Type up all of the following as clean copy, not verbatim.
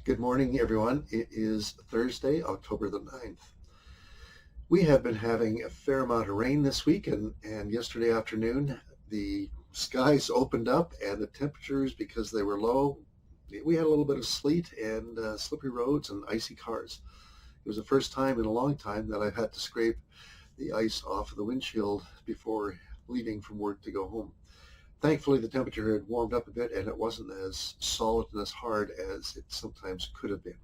Good morning, everyone. It is Thursday, October the 9th. We have been having a fair amount of rain this week, and yesterday afternoon, the skies opened up and the temperatures, because they were low, we had a little bit of sleet and slippery roads and icy cars. It was the first time in a long time that I've had to scrape the ice off of the windshield before leaving from work to go home. Thankfully, the temperature had warmed up a bit and it wasn't as solid and as hard as it sometimes could have been.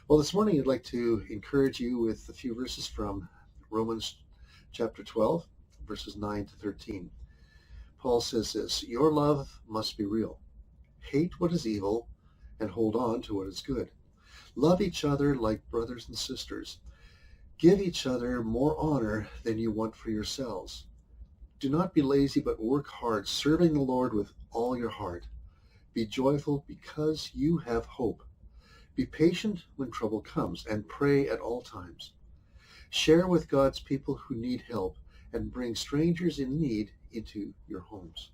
Well, this morning I'd like to encourage you with a few verses from Romans chapter 12, verses 9 to 13. Paul says this: "Your love must be real. Hate what is evil and hold on to what is good. Love each other like brothers and sisters. Give each other more honor than you want for yourselves. Do not be lazy, but work hard, serving the Lord with all your heart. Be joyful because you have hope. Be patient when trouble comes, and pray at all times. Share with God's people who need help, and bring strangers in need into your homes."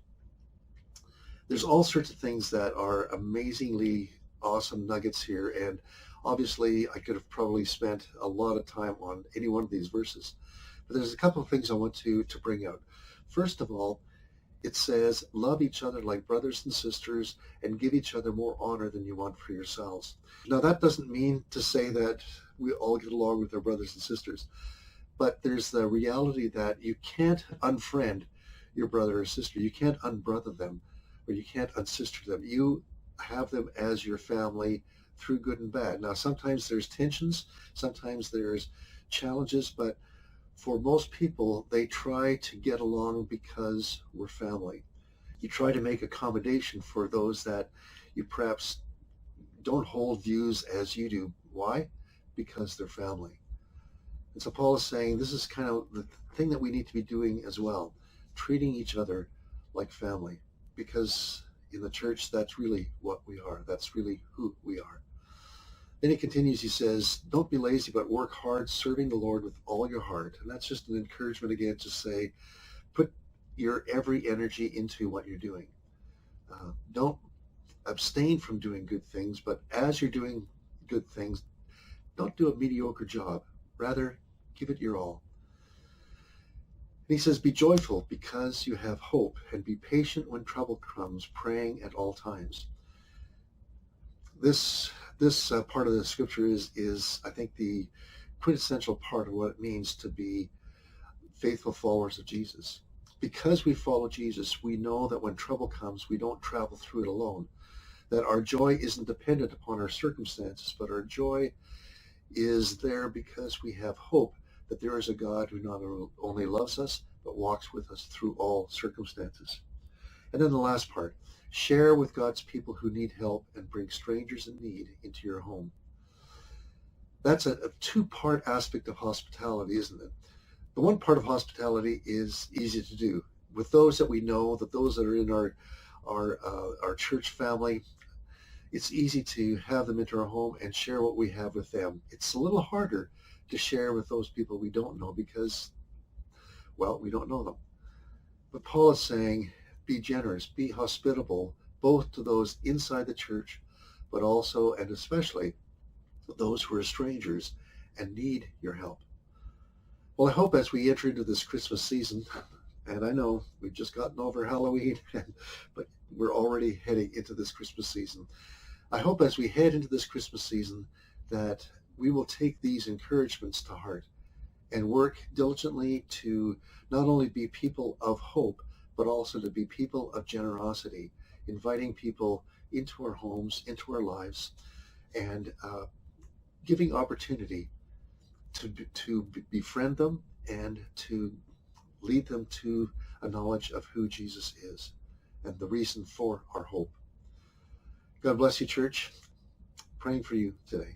There's all sorts of things that are amazingly awesome nuggets here, and obviously I could have probably spent a lot of time on any one of these verses. But there's a couple of things I want to bring out. First of all, it says, love each other like brothers and sisters and give each other more honor than you want for yourselves. Now, that doesn't mean to say that we all get along with our brothers and sisters, but there's the reality that you can't unfriend your brother or sister. You can't unbrother them, or you can't unsister them. You have them as your family through good and bad. Now, sometimes there's tensions, sometimes there's challenges, but for most people, they try to get along because we're family. You try to make accommodation for those that you perhaps don't hold views as you do. Why? Because they're family. And so Paul is saying this is kind of the thing that we need to be doing as well, treating each other like family, because in the church, that's really what we are. That's really who we are. Then he continues, he says, don't be lazy, but work hard, serving the Lord with all your heart. And that's just an encouragement again to say, put your every energy into what you're doing. Don't abstain from doing good things, but as you're doing good things, don't do a mediocre job. Rather, give it your all. And he says, be joyful because you have hope, and be patient when trouble comes, praying at all times. This part of the scripture is I think the quintessential part of what it means to be faithful followers of Jesus. Because we follow Jesus, we know that when trouble comes, we don't travel through it alone, that our joy isn't dependent upon our circumstances, but our joy is there because we have hope that there is a God who not only loves us, but walks with us through all circumstances. And then the last part, share with God's people who need help and bring strangers in need into your home. That's a two-part aspect of hospitality, isn't it? The one part of hospitality is easy to do with those that we know, that those that are in our church family. It's easy to have them into our home and share what we have with them. It's a little harder to share with those people we don't know because, well, we don't know them. But Paul is saying, be generous, be hospitable, both to those inside the church, but also and especially those who are strangers and need your help. Well, I hope as we enter into this Christmas season, and I know we've just gotten over Halloween, but we're already heading into this Christmas season. I hope as we head into this Christmas season that we will take these encouragements to heart and work diligently to not only be people of hope, but also to be people of generosity, inviting people into our homes, into our lives, and giving opportunity to befriend them and to lead them to a knowledge of who Jesus is and the reason for our hope. God bless you, church. Praying for you today.